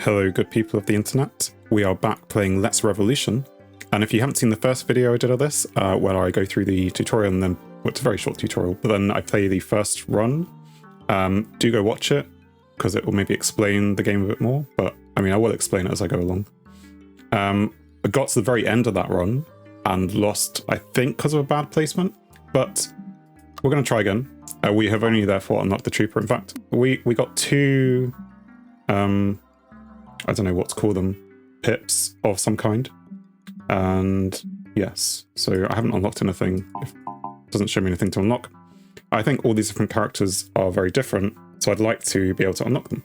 Hello good people of the internet, we are back playing Let's Revolution, and if you haven't seen the first video I did of this, where I go through the tutorial and then, well, it's a very short tutorial, but then I play the first run, do go watch it, because it will maybe explain the game a bit more, but I mean I will explain it as I go along. I got to the very end of that run, and lost, I think because of a bad placement, but we're going to try again. We have only therefore unlocked the trooper. In fact, we got two, I don't know what to call them, pips of some kind. And yes, so I haven't unlocked anything. It doesn't show me anything to unlock. I think all these different characters are very different, so I'd like to be able to unlock them.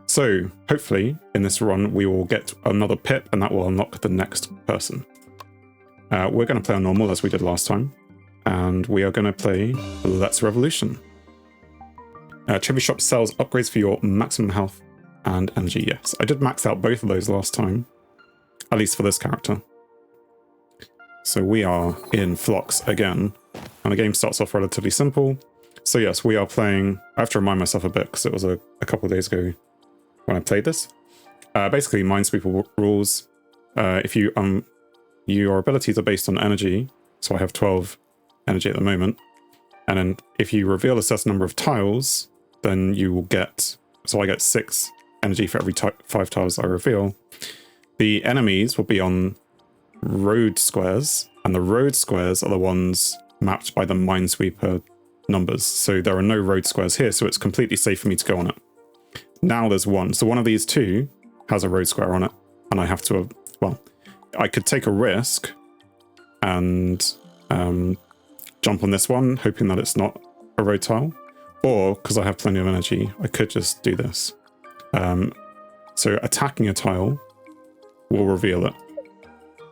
So hopefully in this run we will get another pip and that will unlock the next person. We're going to play on normal as we did last time, and we are going to play Let's Revolution. Trivia Shop sells upgrades for your maximum health and energy. Yes, I did max out both of those last time, at least for this character. So we are in Phlox again, and the game starts off relatively simple. So yes, we are playing, I have to remind myself a bit because it was a couple of days ago when I played this. Basically minesweeper rules. If you your abilities are based on energy, so I have 12 energy at the moment, and then if you reveal a certain number of tiles, then you will get, so I get 6 energy for every 5 tiles I reveal. The enemies will be on road squares, and the road squares are the ones mapped by the minesweeper numbers. So there are no road squares here, so it's completely safe for me to go on it. Now there's one, so one of these two has a road square on it, and I have to, well, I could take a risk and jump on this one, hoping that it's not a road tile, or because I have plenty of energy, I could just do this. So attacking a tile will reveal it,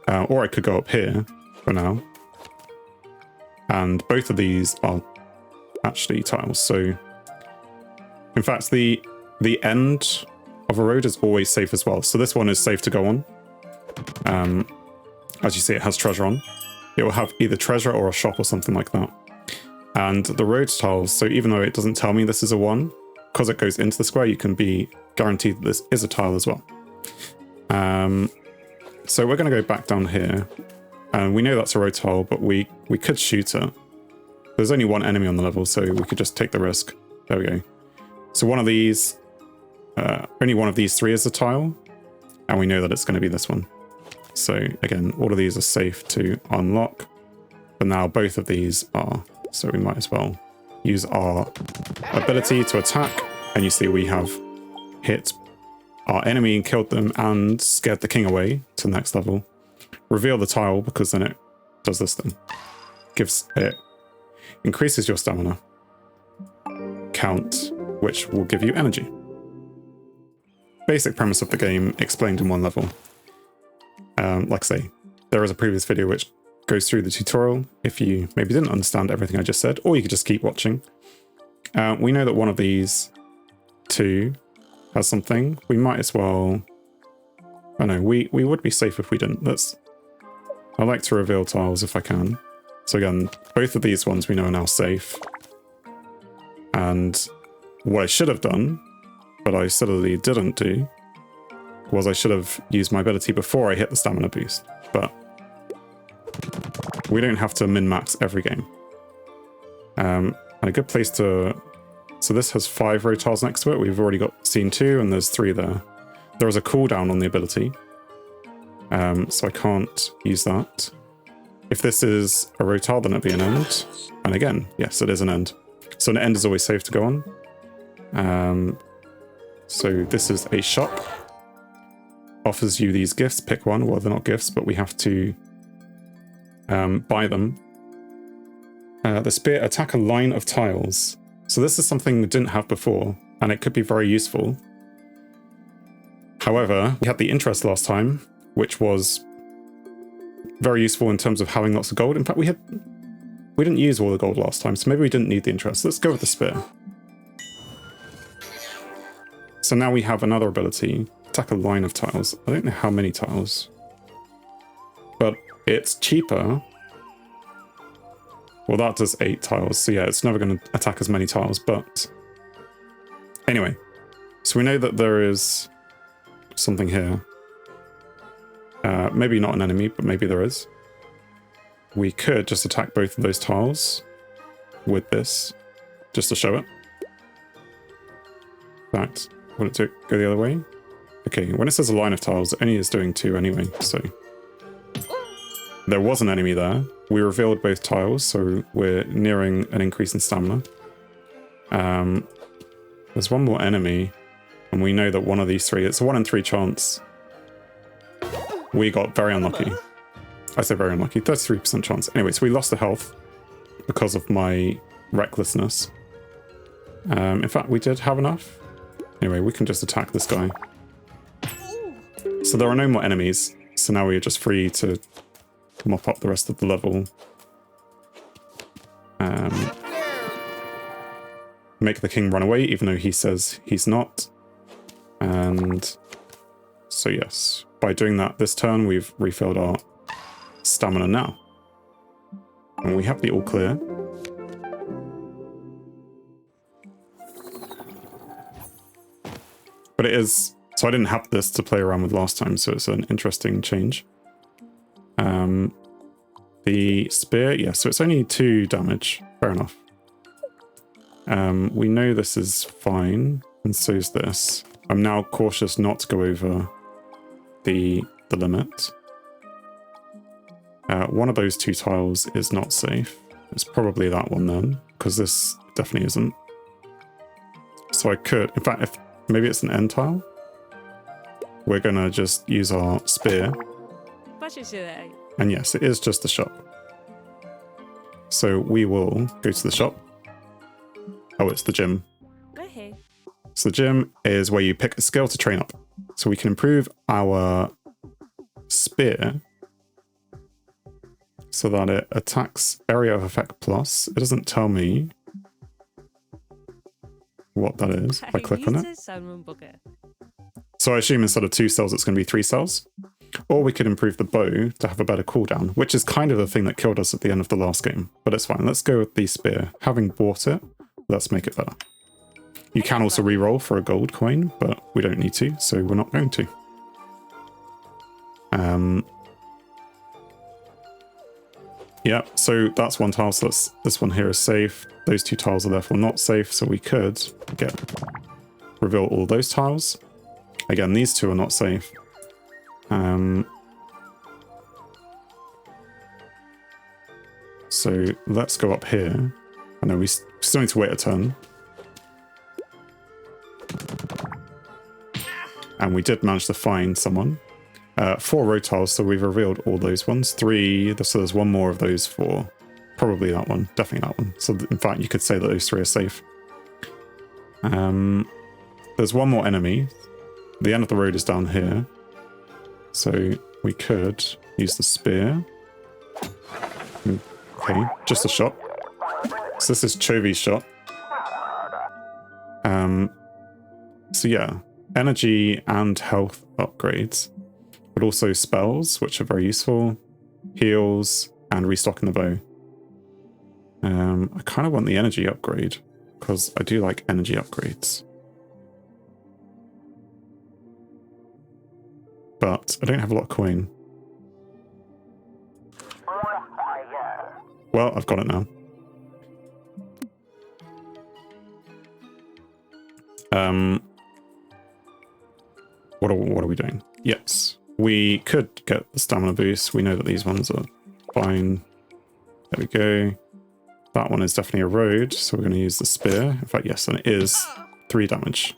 or I could go up here for now, and both of these are actually tiles. So in fact the end of a road is always safe as well, so this one is safe to go on. As you see, it has treasure on. It will have either treasure or a shop or something like that. And the road tiles, so even though it doesn't tell me this is a 1, because it goes into the square, you can be guaranteed that this is a tile as well. So we're going to go back down here, and we know that's a road tile, but we could shoot it. There's only one enemy on the level, so we could just take the risk. There we go. So one of these, only one of these 3 is a tile, and we know that it's going to be this one. So again, all of these are safe to unlock, but now both of these are, so we might as well use our ability to attack, and you see we have hit our enemy and killed them and scared the king away to the next level. Reveal the tile, because then it does this thing. It increases your stamina count, which will give you energy. Basic premise of the game explained in one level. Like I say, there is a previous video which goes through the tutorial if you maybe didn't understand everything I just said, or you could just keep watching. We know that one of these 2 has something. We might as well, I know, we would be safe if we didn't. I like to reveal tiles if I can. So again, both of these ones we know are now safe. And what I should have done, but I silly didn't do, was I should have used my ability before I hit the stamina boost. But we don't have to min-max every game. And a good place to... So this has 5 road tiles next to it. We've already seen 2, and there's 3 there. There is a cooldown on the ability, so I can't use that. If this is a road tile, then it'd be an end. And again, yes, it is an end. So an end is always safe to go on. So this is a shop. Offers you these gifts. Pick one. Well, they're not gifts, but we have to buy them. The spear, attack a line of tiles. So this is something we didn't have before, and it could be very useful. However, we had the interest last time, which was very useful in terms of having lots of gold. In fact, we didn't use all the gold last time, so maybe we didn't need the interest. Let's go with the spear. So now we have another ability. Attack a line of tiles. I don't know how many tiles, but it's cheaper. Well, that does 8 tiles, so yeah, it's never going to attack as many tiles, but anyway. So we know that there is something here. Maybe not an enemy, but maybe there is. We could just attack both of those tiles with this, just to show it. In fact, will it go the other way? Okay, when it says a line of tiles, it only is doing 2 anyway, so... There was an enemy there. We revealed both tiles, so we're nearing an increase in stamina. There's one more enemy, and we know that one of these 3, it's a 1 in 3 chance. We got very unlucky. I say very unlucky, 33% chance. Anyway, so we lost the health because of my recklessness. In fact, we did have enough. Anyway, we can just attack this guy. So there are no more enemies, so now we're just free to mop up the rest of the level. Make the king run away, even though he says he's not. And so yes, by doing that this turn, we've refilled our stamina now. And we have the all clear. But it is... So I didn't have this to play around with last time, so it's an interesting change. The spear, yeah, so it's only 2 damage. Fair enough. We know this is fine, and so is this. I'm now cautious not to go over the limit. One of those 2 tiles is not safe. It's probably that one then, because this definitely isn't. So I could, in fact, if maybe it's an end tile. We're gonna just use our spear. And yes, it is just the shop. So we will go to the shop. Oh, it's the gym. So the gym is where you pick a skill to train up. So we can improve our spear so that it attacks area of effect plus. It doesn't tell me what that is if I click on it. So I assume instead of 2 cells, it's going to be 3 cells. Or we could improve the bow to have a better cooldown, which is kind of the thing that killed us at the end of the last game. But it's fine. Let's go with the spear. Having bought it, let's make it better. You can also re-roll for a gold coin, but we don't need to, so we're not going to. Yeah, so that's 1 tile, so this one here is safe. Those 2 tiles are therefore not safe, so we could reveal all those tiles. Again, these 2 are not safe. So let's go up here. I know we still need to wait a turn. And we did manage to find someone. 4 road tiles, so we've revealed all those ones. 3, so there's 1 more of those 4. Probably that one, definitely that one. So in fact, you could say that those 3 are safe. There's 1 more enemy. The end of the road is down here. So we could use the spear. Okay, just a shot. So this is Chovi's shot. So yeah, energy and health upgrades, but also spells, which are very useful, heals, and restocking the bow. I kind of want the energy upgrade, because I do like energy upgrades. But I don't have a lot of coin. Well, I've got it now. What are we doing? Yes, we could get the stamina boost. We know that these ones are fine. There we go. That one is definitely a road, so we're going to use the spear. In fact, yes, and it is 3 damage.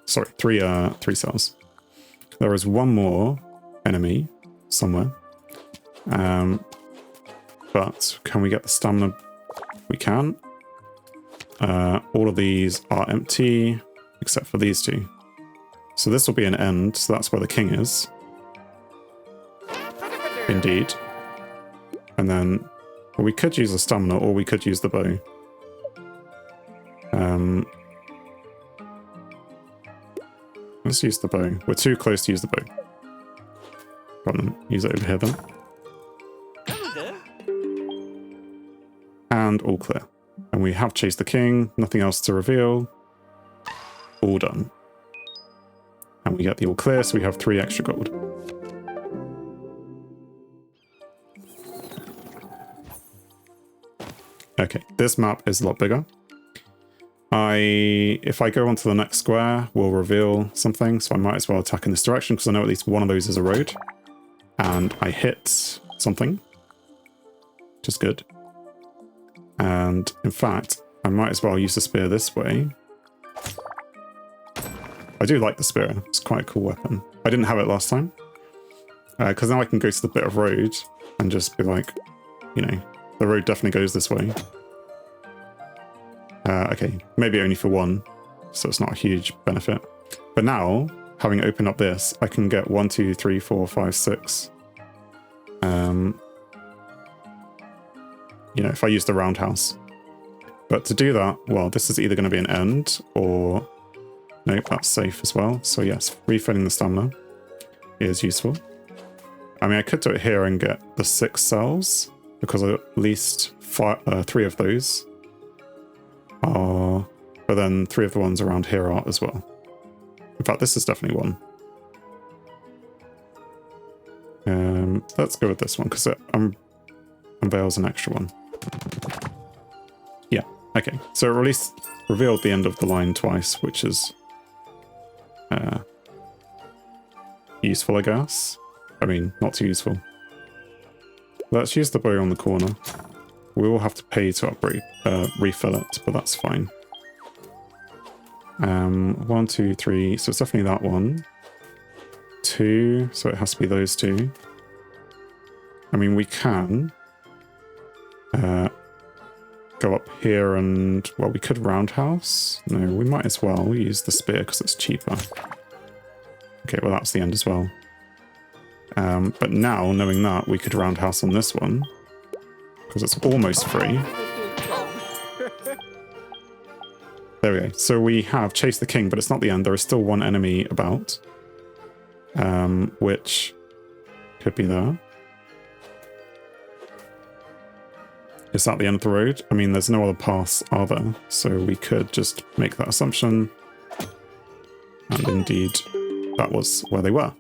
Sorry, 3 cells. There is 1 more enemy somewhere. But can we get the stamina? We can. All of these are empty, except for these 2. So this will be an end, so that's where the king is. Indeed. And then well, we could use the stamina, or we could use the bow. Let's use the bow. We're too close to use the bow. Go on then, use it over here then. And all clear. And we have chased the king, nothing else to reveal. All done. And we get the all clear, so we have 3 extra gold. Okay, this map is a lot bigger. If I go onto the next square, we'll reveal something, so I might as well attack in this direction, because I know at least one of those is a road. And I hit something, which is good. And in fact, I might as well use the spear this way. I do like the spear, it's quite a cool weapon. I didn't have it last time, because now I can go to the bit of road and just be like, you know, the road definitely goes this way. Okay, maybe only for one, so it's not a huge benefit. But now, having opened up this, I can get 1, 2, 3, 4, 5, 6. You know, if I use the roundhouse. But to do that, well, this is either going to be an end, or... Nope, that's safe as well. So yes, refilling the stamina is useful. I mean, I could do it here and get the 6 cells, because at least 3 of those are... But then 3 of the ones around here are as well. In fact, this is definitely one. Let's go with this one, because it unveils an extra one. Yeah, okay. So it revealed the end of the line twice, which is useful, I guess. I mean, not too useful. Let's use the bow on the corner. We will have to pay to upgrade, refill it, but that's fine. 1, 2, 3, so it's definitely that one. 2, so it has to be those 2. I mean, we can go up here and, well, we could roundhouse. No, we might as well use the spear because it's cheaper. Okay, well, that's the end as well. But now, knowing that, we could roundhouse on this one because it's almost free. There we go. So we have chased the king, but it's not the end. There is still one enemy about, which could be there. Is that the end of the road? I mean, there's no other paths, are there? So we could just make that assumption. And indeed, that was where they were.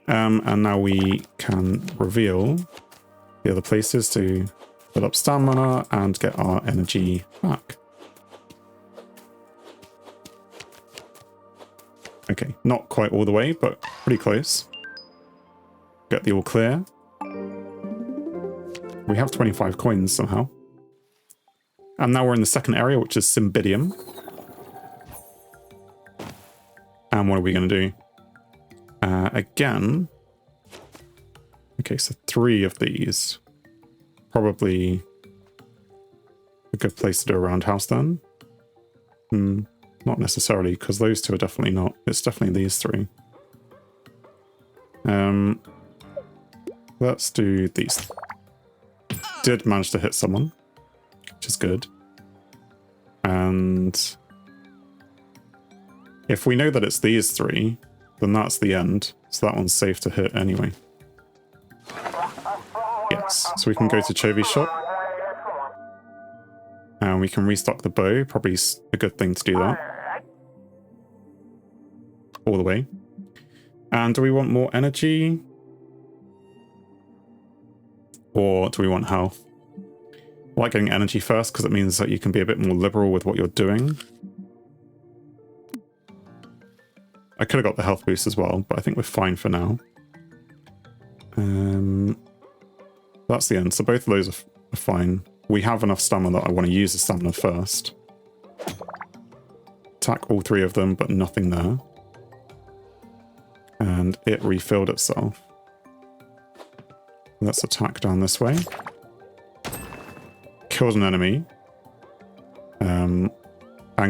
And now we can reveal the other places to build up stamina and get our energy back. Okay, not quite all the way, but pretty close. Get the all clear. We have 25 coins somehow. And now we're in the second area, which is Cymbidium. And what are we going to do? Again... Okay, so 3 of these. Probably a good place to do a roundhouse then. Not necessarily, because those 2 are definitely not. It's definitely these 3. Let's do these. Did manage to hit someone, which is good. And if we know that it's these 3, then that's the end. So that one's safe to hit anyway. Yes, so we can go to Chovy's shop. And we can restock the bow. Probably a good thing to do that. All the way. And do we want more energy? Or do we want health? I like getting energy first because it means that you can be a bit more liberal with what you're doing. I could have got the health boost as well, but I think we're fine for now. That's the end. So both of those are fine. We have enough stamina that I want to use the stamina first. Attack all 3 of them, but nothing there. And it refilled itself. Let's attack down this way. Killed an enemy. And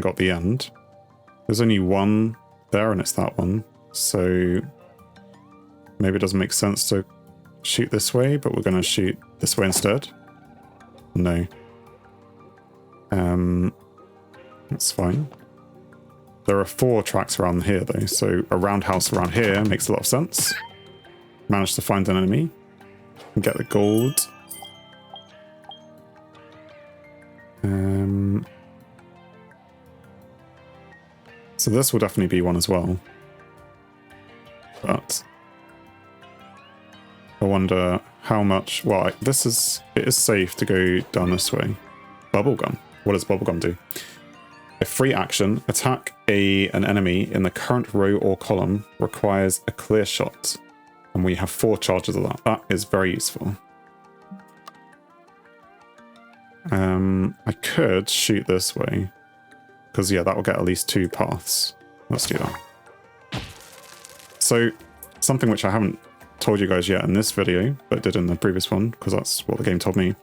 got the end. There's only one there, and it's that one. So maybe it doesn't make sense to shoot this way, but we're going to shoot this way instead. No. That's fine. There are 4 tracks around here, though, so a roundhouse around here makes a lot of sense. Managed to find an enemy. And get the gold. So this will definitely be one as well. but I wonder how much. Well, it is safe to go down this way. Bubblegum. What does bubblegum do? A free action, attack an enemy in the current row or column requires a clear shot. And we have 4 charges of that. That is very useful. I could shoot this way. Because, yeah, that will get at least 2 paths. Let's do that. So, something which I haven't told you guys yet in this video, but did in the previous one, because that's what the game told me.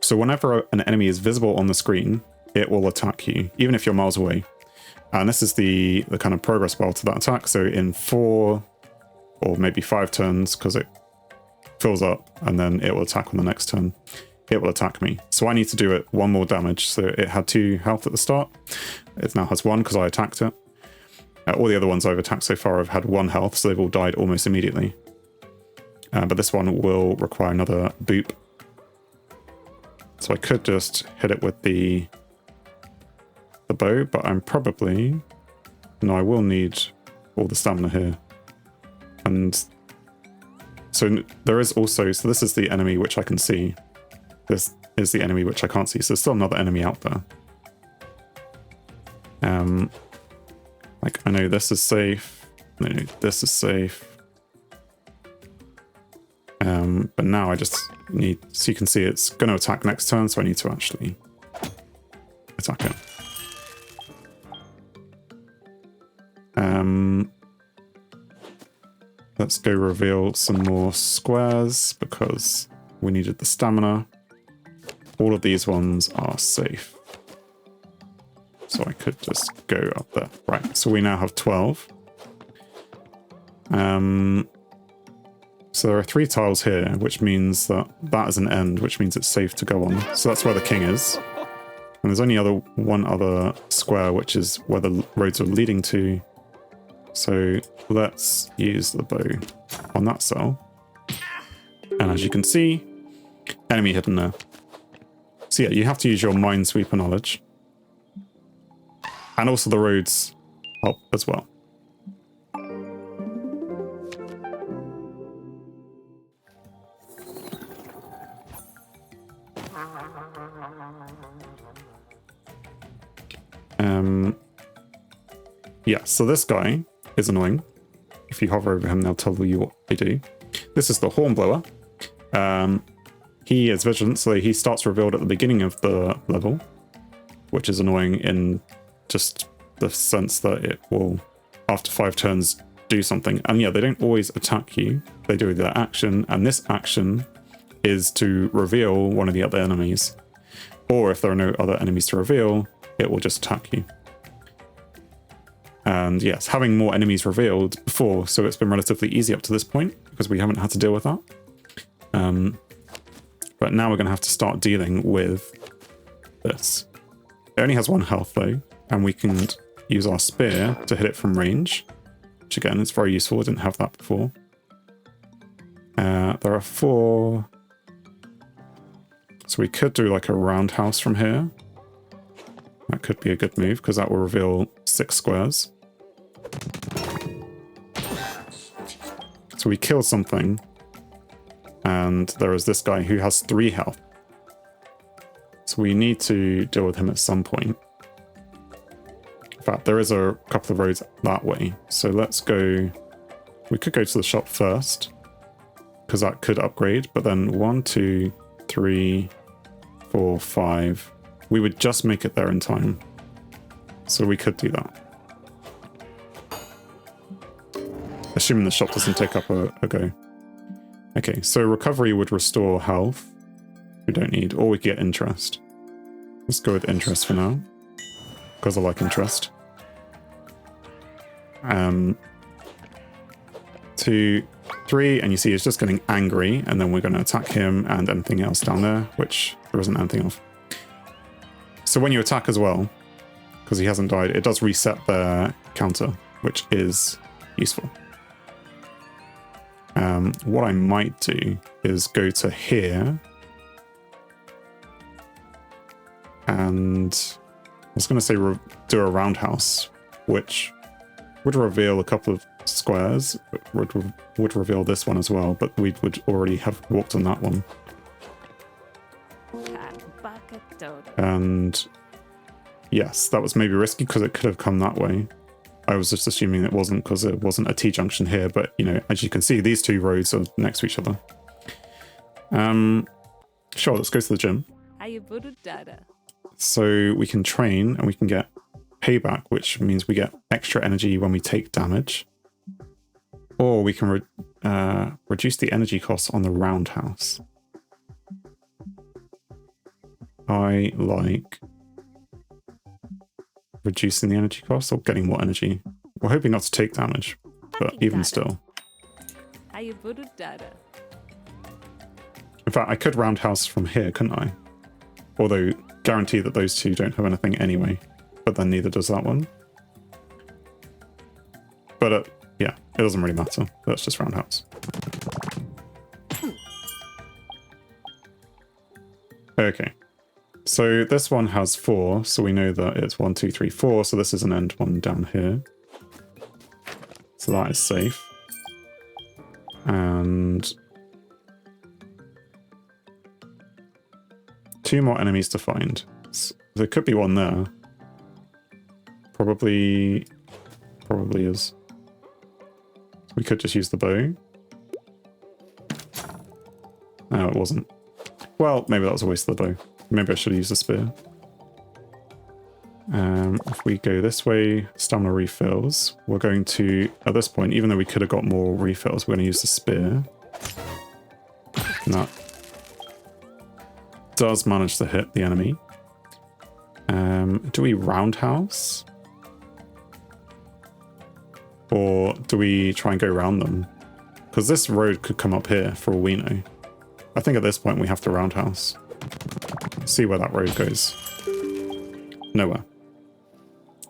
So whenever an enemy is visible on the screen, it will attack you, even if you're miles away. And this is the kind of progress bar to that attack. So in 4 or maybe 5 turns, because it fills up, and then it will attack on the next turn, it will attack me. So I need to do it 1 more damage. So it had 2 health at the start. It now has 1 because I attacked it. All the other ones I've attacked so far have had 1 health, so they've all died almost immediately. But this one will require another boop. So I could just hit it with the bow, but I'm probably... No, I will need all the stamina here. And so there is also... So this is the enemy which I can see. This is the enemy which I can't see. So there's still another enemy out there. Like, I know this is safe. I know this is safe. But now I just need... So you can see it's going to attack next turn, so I need to actually attack it. Let's go reveal some more squares, because we needed the stamina. All of these ones are safe. So I could just go up there. Right, so we now have 12. So there are 3 tiles here, which means that is an end, which means it's safe to go on. So that's where the king is. And there's only one other square, which is where the roads are leading to. So let's use the bow on that cell. And as you can see, enemy hidden there. So yeah, you have to use your minesweeper knowledge. And also the roads help as well. Yeah, so this guy is annoying. If you hover over him, they'll tell you what they do. This is the hornblower. He is vigilant, so he starts revealed at the beginning of the level, which is annoying in just the sense that it will, after 5 turns, do something. And yeah, they don't always attack you. They do their action, and this action is to reveal one of the other enemies. Or if there are no other enemies to reveal, it will just attack you. And yes, having more enemies revealed before, so it's been relatively easy up to this point, because we haven't had to deal with that. But now we're going to have to start dealing with this. It only has 1 health though, and we can use our spear to hit it from range, which again is very useful. I didn't have that before. There are 4... So we could do like a roundhouse from here. That could be a good move, because that will reveal 6 squares. So we kill something, and there is this guy who has 3 health. So we need to deal with him at some point. In fact, there is a couple of roads that way. So let's go... We could go to the shop first, because that could upgrade. But then 1, 2, 3, 4, 5... We would just make it there in time. So we could do that. Assuming the shop doesn't take up a go. Okay, so recovery would restore health. We don't need, or we could get interest. Let's go with interest for now, because I like interest. 2, 3, and you see it's just getting angry, and then we're going to attack him and anything else down there, which there isn't anything of. So when you attack as well, because he hasn't died, it does reset their counter, which is useful. What I might do is go to here, and I was going to say do a roundhouse, which would reveal a couple of squares, would reveal this one as well, but we would already have walked on that one. And yes, that was maybe risky because it could have come that way. I was just assuming it wasn't because it wasn't a T-junction here, but you know, as you can see, these two roads are next to each other. Sure, let's go to the gym. So we can train and we can get payback, which means we get extra energy when we take damage. Or we can reduce the energy costs on the roundhouse. I like reducing the energy cost or getting more energy. We're hoping not to take damage, but even still. In fact, I could roundhouse from here, couldn't I? Although, guarantee that those two don't have anything anyway. But then neither does that one. But yeah, it doesn't really matter. Let's just roundhouse. Okay. So this one has 4, so we know that it's 1, 2, 3, 4. So this is an end one down here. So that is safe. And 2 more enemies to find. So there could be one there. Probably is. We could just use the bow. No, it wasn't. Well, maybe that was a waste of the bow. Maybe I should have used the spear. If we go this way, stamina refills. We're going to, at this point, even though we could have got more refills, we're going to use the spear. And that does manage to hit the enemy. Do we roundhouse? Or do we try and go around them? Because this road could come up here for all we know. I think at this point we have to roundhouse. See where that road goes. Nowhere.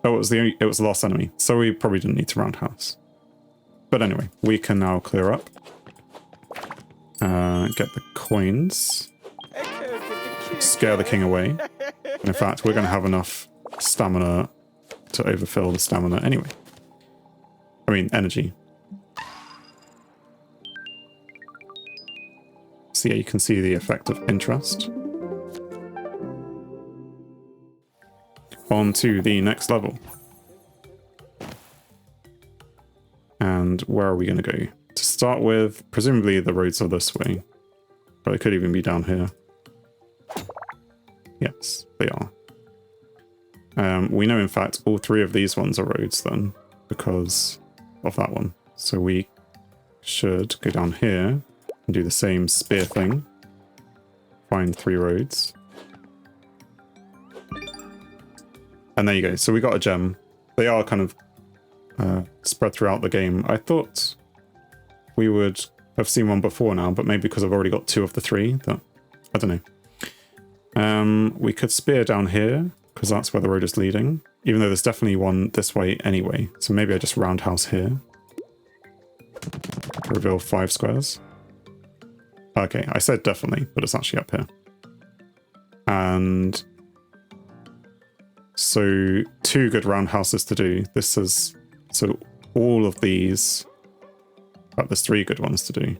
Oh, it was the last enemy, so we probably didn't need to roundhouse. But anyway, we can now clear up. Get the coins. Scare the king away. And in fact, we're going to have enough stamina to overfill the stamina anyway. I mean, energy. So yeah, you can see the effect of interest. On to the next level. And where are we going to go? To start with, presumably the roads are this way. But it could even be down here. Yes, they are. We know, in fact, all 3 of these ones are roads then, because of that one. So we should go down here and do the same spear thing. Find 3 roads. And there you go. So we got a gem. They are kind of spread throughout the game. I thought we would have seen one before now, but maybe because I've already got 2 of the 3. That, I don't know. We could spear down here, because that's where the road is leading. Even though there's definitely one this way anyway. So maybe I just roundhouse here. Reveal 5 squares. Okay, I said definitely, but it's actually up here. And so 2 good roundhouses to do. This is, so all of these, but there's 3 good ones to do.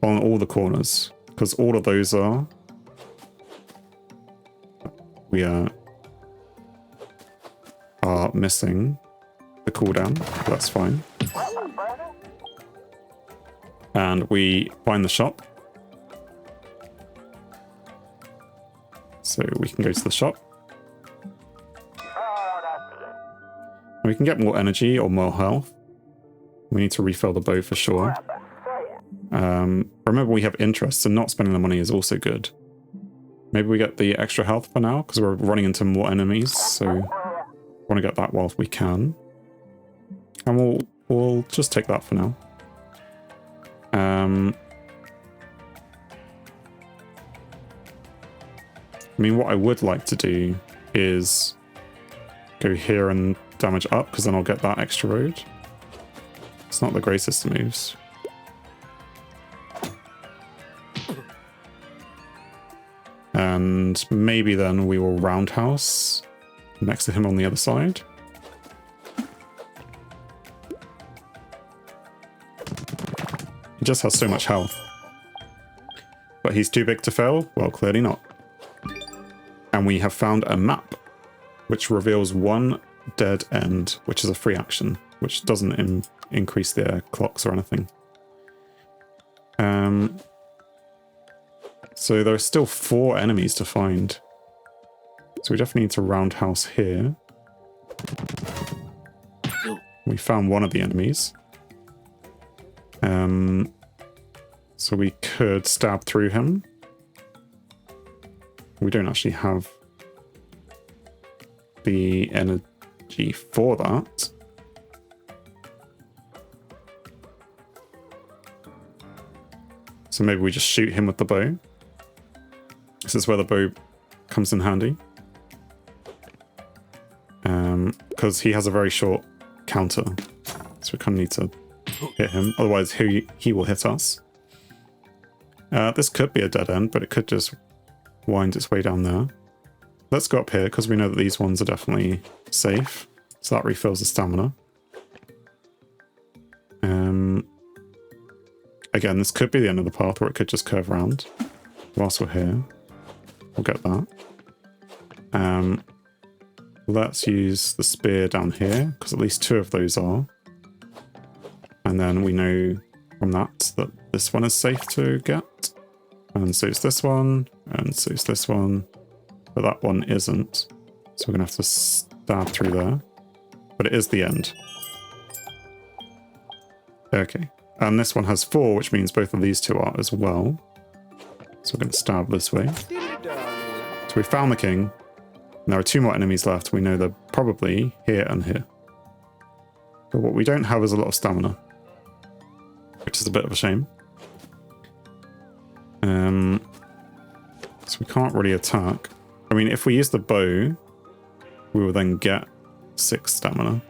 On all the corners, because all of those are, we are missing the cooldown. That's fine. And we find the shop. So we can go to the shop. And we can get more energy or more health. We need to refill the bow for sure. Remember, we have interest, so not spending the money is also good. Maybe we get the extra health for now, because we're running into more enemies, so we want to get that while we can. And we'll just take that for now. I mean, what I would like to do is go here and damage up, because then I'll get that extra road. It's not the greatest of moves. And maybe then we will roundhouse next to him on the other side. He just has so much health. But he's too big to fail? Well, clearly not. And we have found a map, which reveals one dead end, which is a free action, which doesn't increase their clocks or anything. So there are still 4 enemies to find. So we definitely need to roundhouse here. We found one of the enemies. So we could stab through him. We don't actually have the energy for that. So maybe we just shoot him with the bow. This is where the bow comes in handy. Because he has a very short counter. So we kind of need to hit him. Otherwise he will hit us. This could be a dead end, but it could just wind its way down there. Let's go up here because we know that these ones are definitely safe. So that refills the stamina. Again, this could be the end of the path, or it could just curve around. Whilst we're here, we'll get that. Let's use the spear down here, because at least 2 of those are. And then we know from that this one is safe to get. And so is this one, and so is this one. But that one isn't. So we're going to have to stab through there. But it is the end. Okay. And this one has 4, which means both of these 2 are as well. So we're going to stab this way. So we found the king. And there are 2 more enemies left. We know they're probably here and here. But what we don't have is a lot of stamina. Which is a bit of a shame. So we can't really attack. I mean, if we use the bow, we will then get 6 stamina.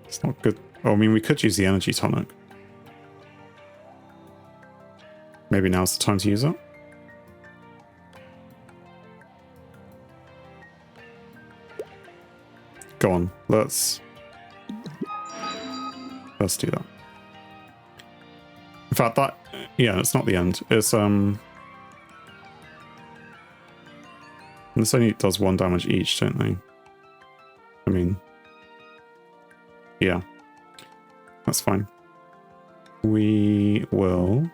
It's not good. Oh, I mean, we could use the energy tonic. Maybe now's the time to use it. Go on, let's do that. In fact, yeah, it's not the end. It's this only does 1 damage each, don't they? I mean, yeah, that's fine. We will.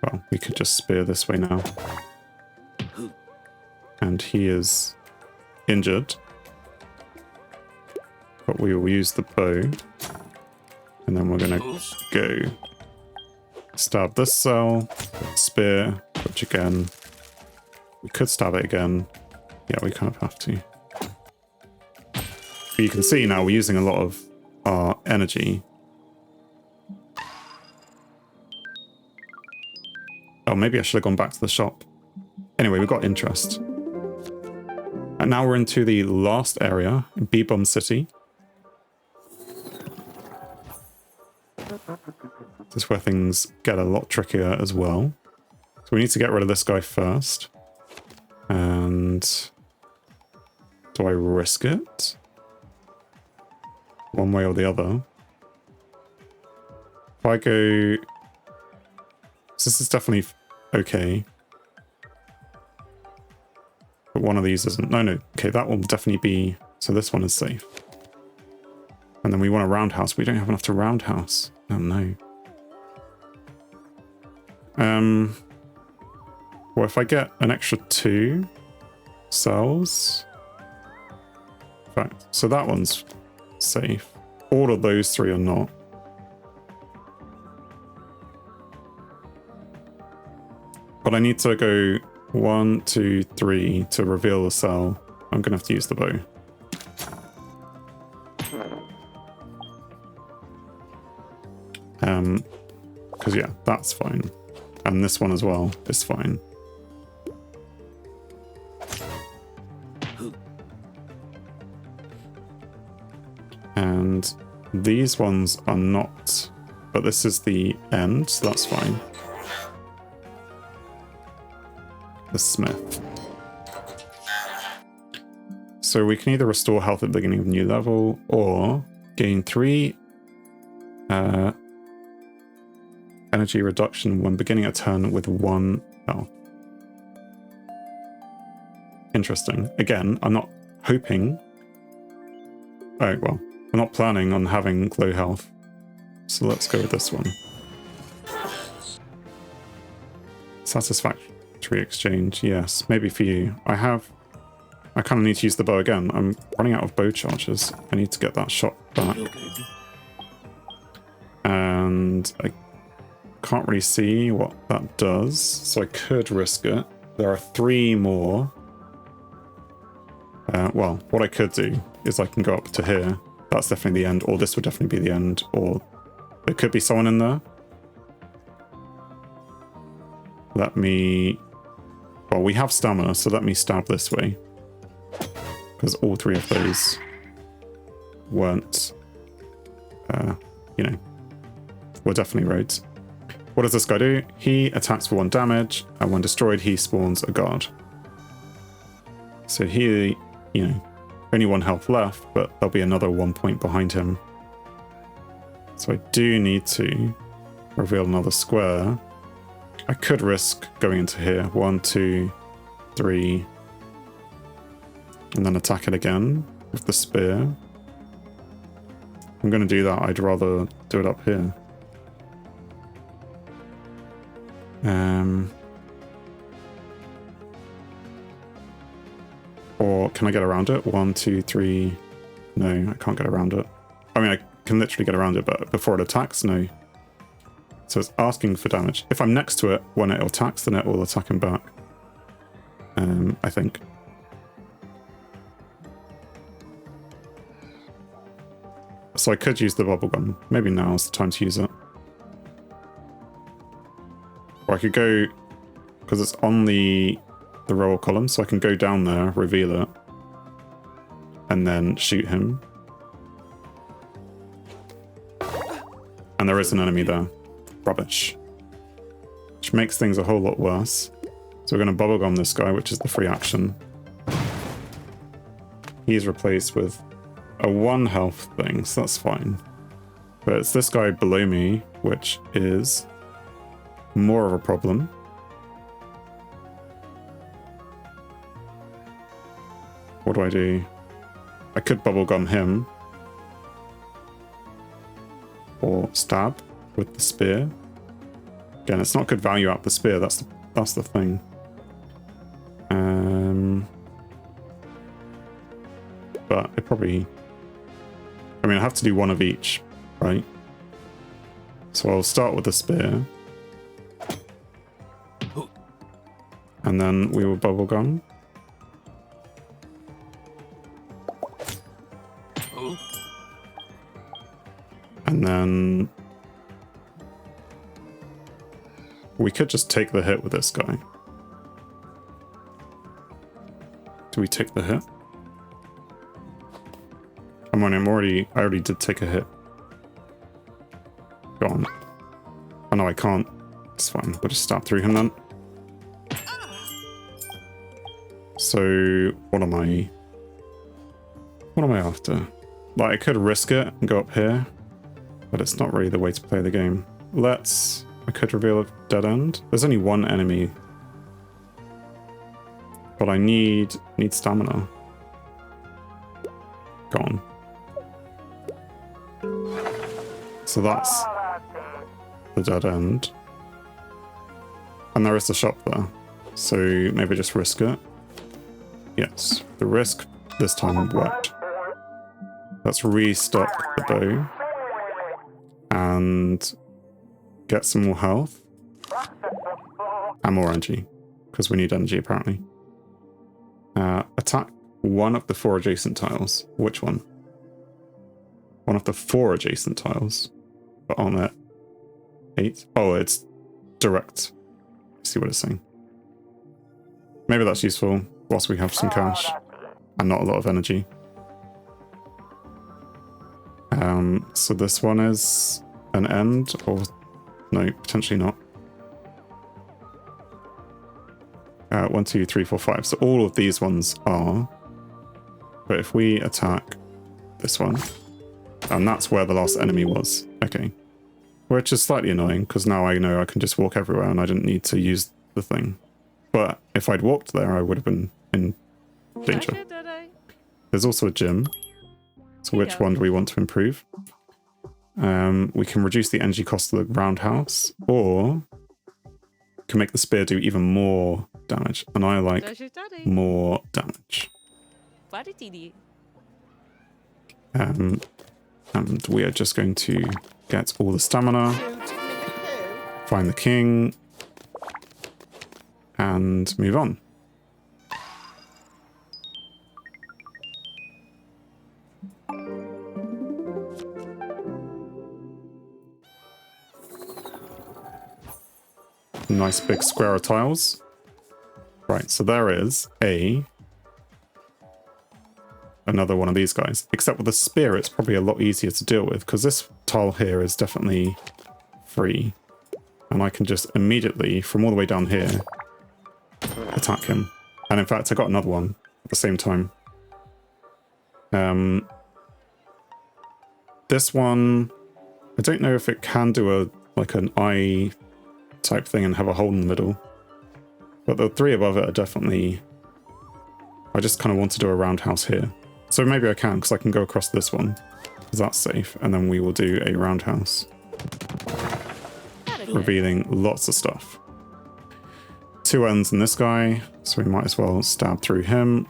Well, we could just spear this way now. And he is injured. But we will use the bow. And then we're going to go stab this cell, spear, which again, we could stab it again. Yeah, we kind of have to. But you can see now we're using a lot of our energy. Oh, maybe I should have gone back to the shop. Anyway, we've got interest. And now we're into the last area, B-Bomb City. This is where things get a lot trickier as well. So we need to get rid of this guy first. And do I risk it? One way or the other. If I go... So this is definitely okay. But one of these isn't. No. Okay, that will definitely be... So this one is safe. And then we want a roundhouse. We don't have enough to roundhouse. Oh no. Well, if I get an extra 2 cells... In fact, so that one's safe. All of those 3 are not. But I need to go 1, 2, 3 to reveal the cell. I'm going to have to use the bow. Because yeah, that's fine. And this one as well is fine. And these ones are not, but this is the end, so that's fine. The smith. So we can either restore health at the beginning of a new level, or Gain 3 energy reduction when beginning a turn with 1 health. Interesting. Again, I'm not hoping... Oh, well, I'm not planning on having low health. So let's go with this one. Satisfactory exchange. Yes, maybe for you. I kind of need to use the bow again. I'm running out of bow charges. I need to get that shot back. And I can't really see what that does, so I could risk it. There are 3 more. Well, what I could do is I can go up to here. That's definitely the end, or this would definitely be the end, or there could be someone in there. Let me... Well, we have stamina, so let me stab this way. Because all 3 of those weren't, you know, were definitely roads. What does this guy do? He attacks for 1 damage, and when destroyed, he spawns a guard. So he, you know, only 1 health left, but there'll be another 1 point behind him. So I do need to reveal another square. I could risk going into here. 1, 2, 3. And then attack it again with the spear. I'm going to do that. I'd rather do it up here. Or can I get around it? 1, 2, 3. No, I can't get around it. I mean, I can literally get around it, but before it attacks, no. So it's asking for damage. If I'm next to it, when it attacks, then it will attack him back. I think. So I could use the bubblegum. Maybe now's the time to use it. Or I could go, because it's on the roll column, so I can go down there, reveal it, and then shoot him. And there is an enemy there. Rubbish. Which makes things a whole lot worse. So we're going to bubblegum this guy, which is the free action. He's replaced with a 1 health thing, so that's fine. But it's this guy below me, which is more of a problem. What do I do? I could bubblegum him. Or stab with the spear. Again, it's not good value out the spear, that's the thing. But it probably... I mean, I have to do 1 of each, right? So I'll start with the spear. And then we will bubblegum. And then we could just take the hit with this guy. Do we take the hit? Come on, I already did take a hit. Go on. Oh no, I can't. It's fine. We'll just stab through him then. So what am I after? Like, I could risk it and go up here, but it's not really the way to play the game. I could reveal a dead end. There's only 1 enemy, but I need stamina. Gone. So that's the dead end. And there is the shop there. So maybe just risk it. Yes, the risk this time worked. Let's restock the bow. And get some more health. And more energy. Because we need energy apparently. Attack 1 of the 4 adjacent tiles. Which one? 1 of the 4 adjacent tiles. But on it. 8. Oh, it's direct. See what it's saying. Maybe that's useful whilst we have some cash. And not a lot of energy. So this one is an end, or no, potentially not. 1, 2, 3, 4, 5. So all of these ones are. But if we attack this one, And that's where the last enemy was. Okay. Which is slightly annoying, because now I know I can just walk everywhere and I didn't need to use the thing. But if I'd walked there, I would have been in danger. There's also a gym. So which one do we want to improve? We can reduce the energy cost of the roundhouse, or can make the spear do even more damage. And I like more damage. And we are just going to get all the stamina, find the king, and move on. Nice big square of tiles. Right, so there is another one of these guys. Except with the spear, it's probably a lot easier to deal with, because this tile here is definitely free. And I can just immediately, from all the way down here, attack him. And in fact, I got another one at the same time. This one, I don't know if it can do like an eye type thing and have a hole in the middle. But the three above it are definitely... I just kind of want to do a roundhouse here. So maybe I can, because I can go across this one, because that's safe. And then we will do a roundhouse, revealing lots of stuff. 2 ends in this guy, so we might as well stab through him.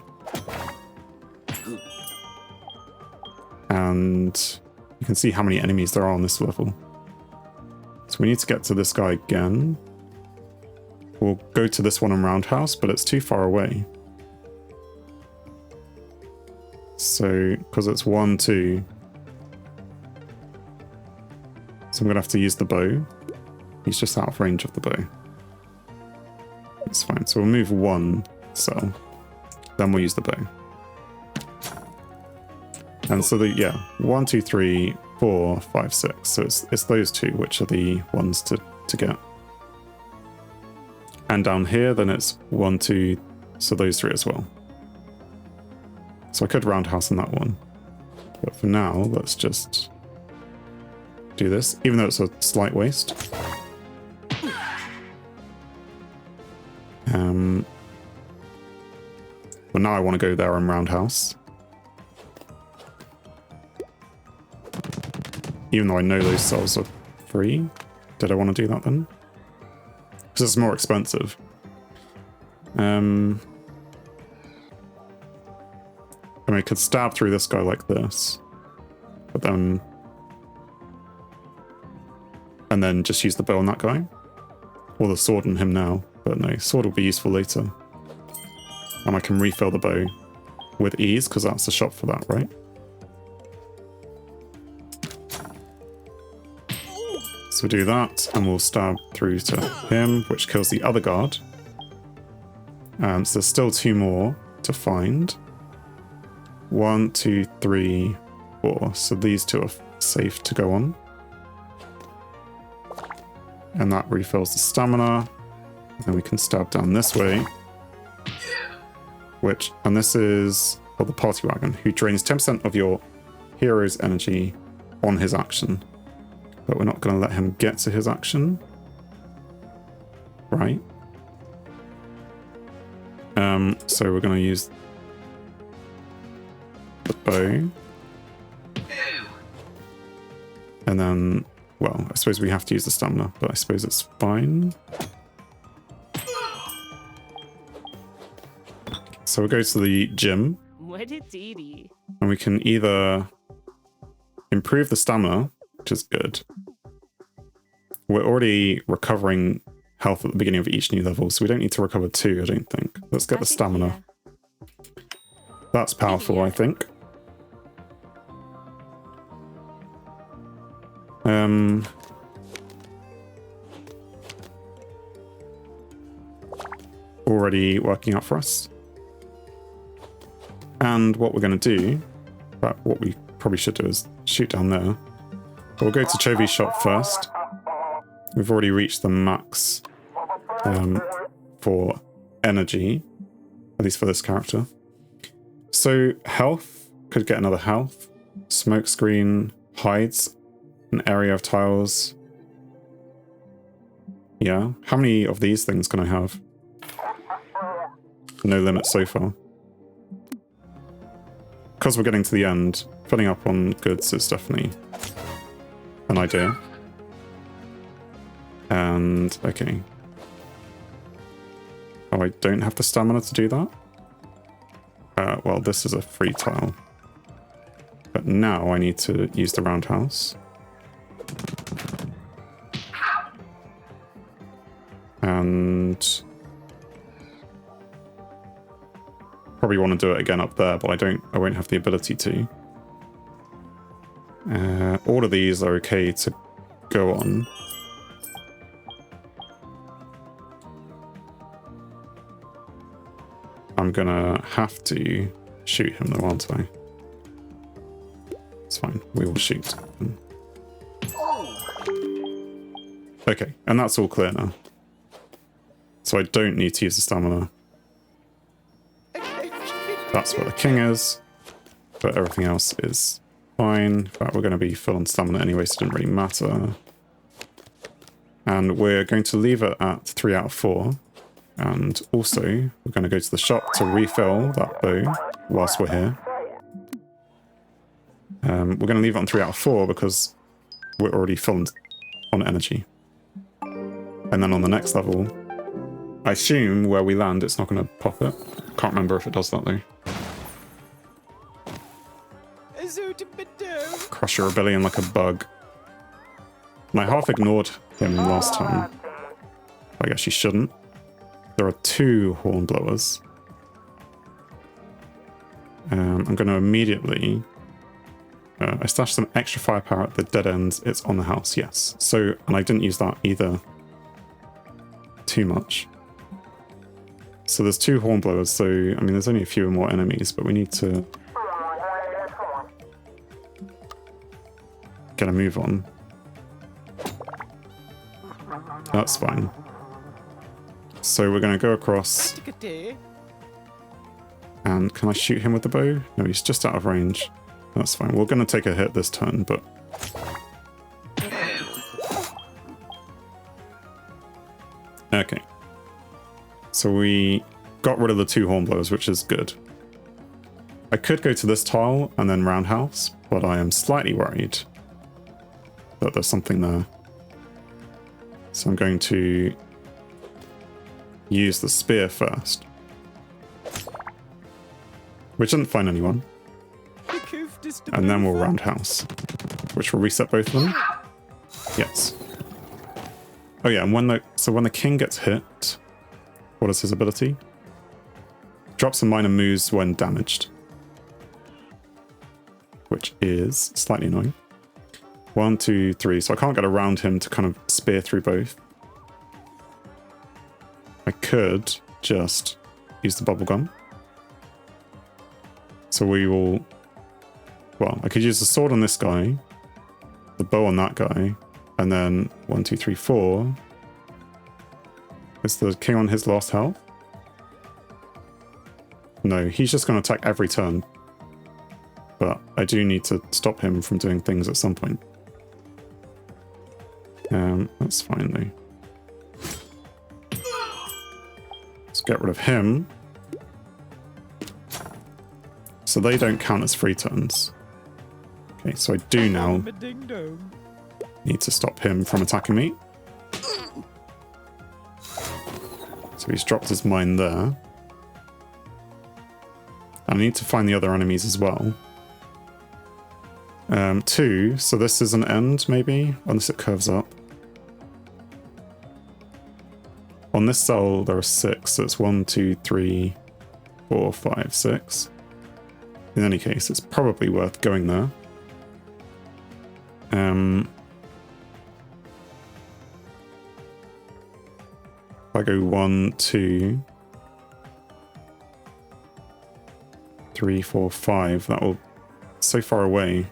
And you can see how many enemies there are on this level. So we need to get to this guy again. We'll go to this one on roundhouse, but it's too far away. So, because it's 1, 2. So I'm going to have to use the bow. He's just out of range of the bow. That's fine. So we'll move 1 cell. Then we'll use the bow. And so yeah, 1, 2, 3, 4, 5, 6. So it's those 2 which are the ones to get. And down here, then it's 1, 2, so those 3 as well. So I could roundhouse on that one. But for now, let's just do this, even though it's a slight waste. But now I want to go there and roundhouse. Even though I know those cells are free. Did I want to do that then? Because it's more expensive. I mean, I could stab through this guy like this. But then... And then just use the bow on that guy. Or the sword on him now. But no, sword will be useful later. And I can refill the bow with ease, because that's the shop for that, right? So we'll do that, and we'll stab through to him, which kills the other guard. So there's still 2 more to find. 1, 2, 3, 4. So these 2 are safe to go on. And that refills the stamina. And we can stab down this way. And this is the party wagon, who drains 10% of your hero's energy on his action. But we're not going to let him get to his action. Right. So we're going to use the bow. And then, well, I suppose we have to use the stamina, but I suppose it's fine. So we'll go to the gym. And we can either improve the stamina, which is good. We're already recovering health at the beginning of each new level, so we don't need to recover 2, I don't think. Let's get the stamina. That's powerful, I think. Already working out for us. And what we're going to do, but what we probably should do is shoot down there. But we'll go to Chovi's shop first. We've already reached the max for energy, at least for this character. So health, could get another health. Smoke screen, hides an area of tiles. Yeah. How many of these things can I have? No limit so far. Because we're getting to the end, filling up on goods is definitely an idea. And, okay. Oh, I don't have the stamina to do that? Well, this is a free tile. But now I need to use the roundhouse. And probably want to do it again up there, but I won't have the ability to. All of these are okay to go on. I'm gonna have to shoot him though, aren't I? It's fine, we will shoot him. Okay, and that's all clear now. So I don't need to use the stamina. That's where the king is, but everything else is fine. In fact, we're going to be full on stamina anyway, so it didn't really matter. And we're going to leave it at 3 out of 4. And also, we're going to go to the shop to refill that bow whilst we're here. We're going to leave it on 3 out of 4 because we're already full on energy. And then on the next level, I assume where we land, it's not going to pop it. Can't remember if it does that though. Crush your rebellion like a bug. And I half ignored him last time. I guess you shouldn't. There are 2 hornblowers. I'm going to immediately... I stashed some extra firepower at the dead ends. It's on the house, yes. So, and I didn't use that either too much. So there's 2 hornblowers, so, I mean, there's only a few more enemies, but we need to get a move on. That's fine. So we're going to go across. And can I shoot him with the bow? No, he's just out of range. That's fine. We're going to take a hit this turn, but... Okay. So we got rid of the 2 hornblowers, which is good. I could go to this tile and then roundhouse, but I am slightly worried that there's something there. So I'm going to use the spear first. Which didn't find anyone. And then we'll roundhouse. Which will reset both of them. Yes. Oh yeah, and when the king gets hit, what is his ability? Drops a minor moves when damaged. Which is slightly annoying. 1, 2, 3. So I can't get around him to kind of spear through both. I could just use the bubblegum. So we will... Well, I could use the sword on this guy, the bow on that guy, and then 1, 2, 3, 4. Is the king on his last health? No, he's just going to attack every turn. But I do need to stop him from doing things at some point. That's fine though. Let's get rid of him. So they don't count as free turns. Okay, so I do now need to stop him from attacking me. So he's dropped his mine there. I need to find the other enemies as well. 2, so this is an end maybe, unless it curves up. On this cell there are 6, so it's 1, 2, 3, 4, 5, 6. In any case, it's probably worth going there. If I go 1, 2, 3, 4, 5, that will... so far away.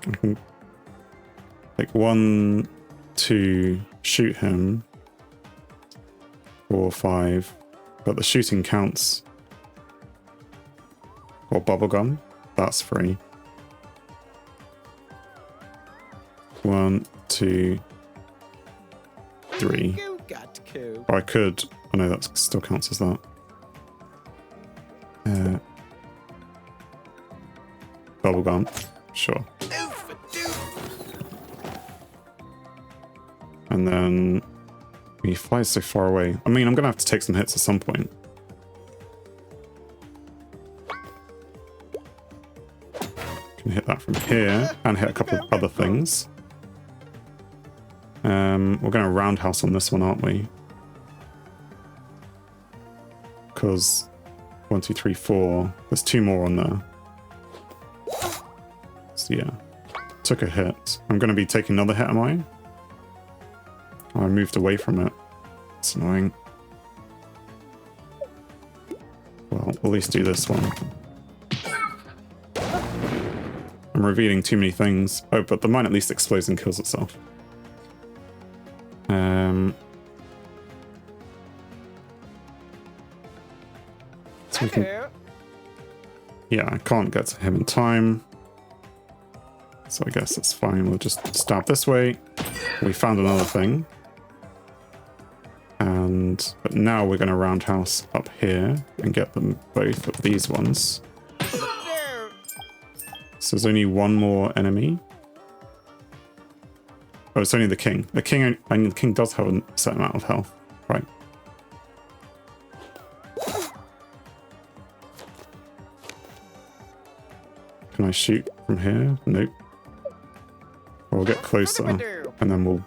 I can take 1, 2, shoot him. 4, 5, but the shooting counts. Or bubblegum, that's free. 1, 2, 3. Or I could. Oh no, that still counts as that. Bubblegum. Sure. And then he flies so far away. I mean, I'm going to have to take some hits at some point. Can hit that from here and hit a couple of other things. We're going to roundhouse on this one, aren't we? Because 1, 2, 3, 4. There's 2 more on there. So yeah, took a hit. I'm going to be taking another hit, am I? Oh, I moved away from it. It's annoying. Well, at least do this one. I'm revealing too many things. Oh, but the mine at least explodes and kills itself. So we can... Yeah, I can't get to him in time. So I guess it's fine. We'll just stab this way. We found another thing. But now we're going to roundhouse up here and get them both of these ones. So there's only one more enemy. Oh, it's only the king. The king does have a set amount of health, right? Can I shoot from here? Nope. We'll get closer, and then we'll...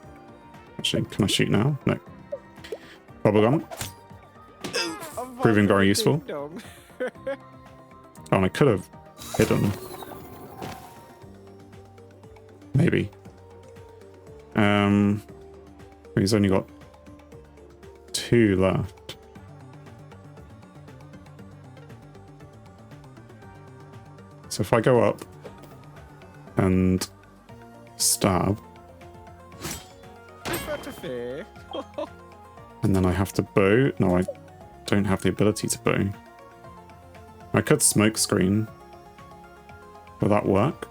Actually, can I shoot now? No. Bubblegum. Proving very useful. Oh, and I could have hidden. Maybe. He's only got 2 left. So if I go up and stab, and then I have to bow. No, I don't have the ability to bow. I could smoke screen. Will that work?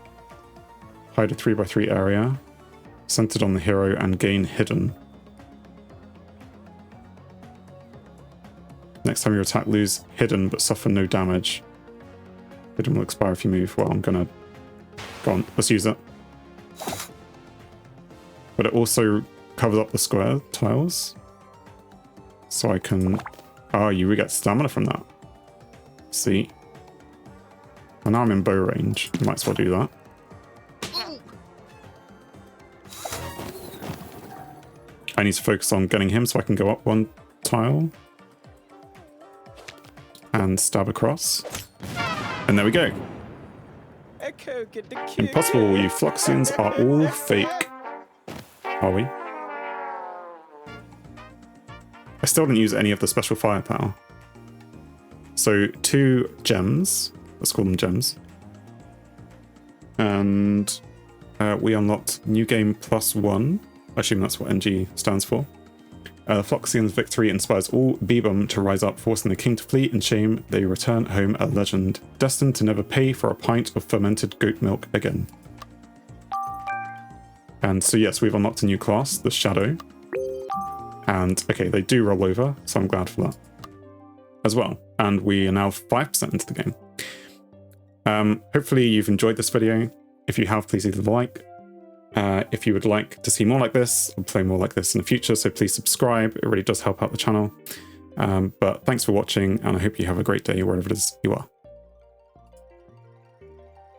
Hide a 3x3 area, centered on the hero, and gain hidden. Next time you attack, lose hidden but suffer no damage. Hidden will expire if you move. Well, I'm gonna... Go on, let's use it. But it also covers up the square tiles. So I can... Oh, you get stamina from that. See? And now I'm in bow range. Might as well do that. I need to focus on getting him so I can go up 1 tile. And stab across. And there we go. Impossible, you Fluxians are all fake. Are we? I still didn't use any of the special firepower. So 2 gems. Let's call them gems. And we unlocked New Game +1. I assume that's what NG stands for. Floxian's victory inspires all Bebum to rise up, forcing the king to flee in shame. They return home a legend, destined to never pay for a pint of fermented goat milk again. And so yes, we've unlocked a new class, the Shadow. And okay, they do roll over, so I'm glad for that as well. And we are now 5% into the game. Hopefully you've enjoyed this video. If you have, please leave a like. If you would like to see more like this, I'll play more like this in the future, so please subscribe. It really does help out the channel. But thanks for watching, and I hope you have a great day wherever it is you are.